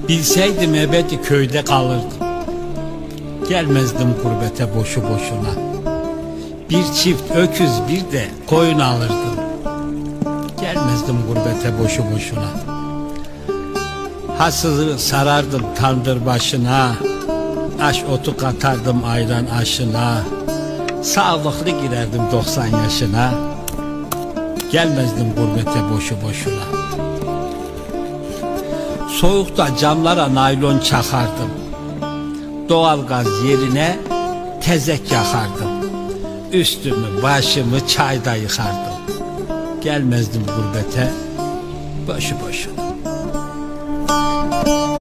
Bilseydim ebedi köyde kalırdım. Gelmezdim gurbete boşu boşuna. Bir çift öküz bir de koyun alırdım. Gelmezdim gurbete boşu boşuna. Hasızı sarardım tandır başına. Aş otu katardım ayran aşına. Sağlıklı girerdim 90 yaşına. Gelmezdim gurbete boşu boşuna. Soğukta camlara naylon çakardım. Doğalgaz yerine tezek yakardım. Üstümü başımı çayda yıkardım. Gelmezdim gurbete boşu boşuna.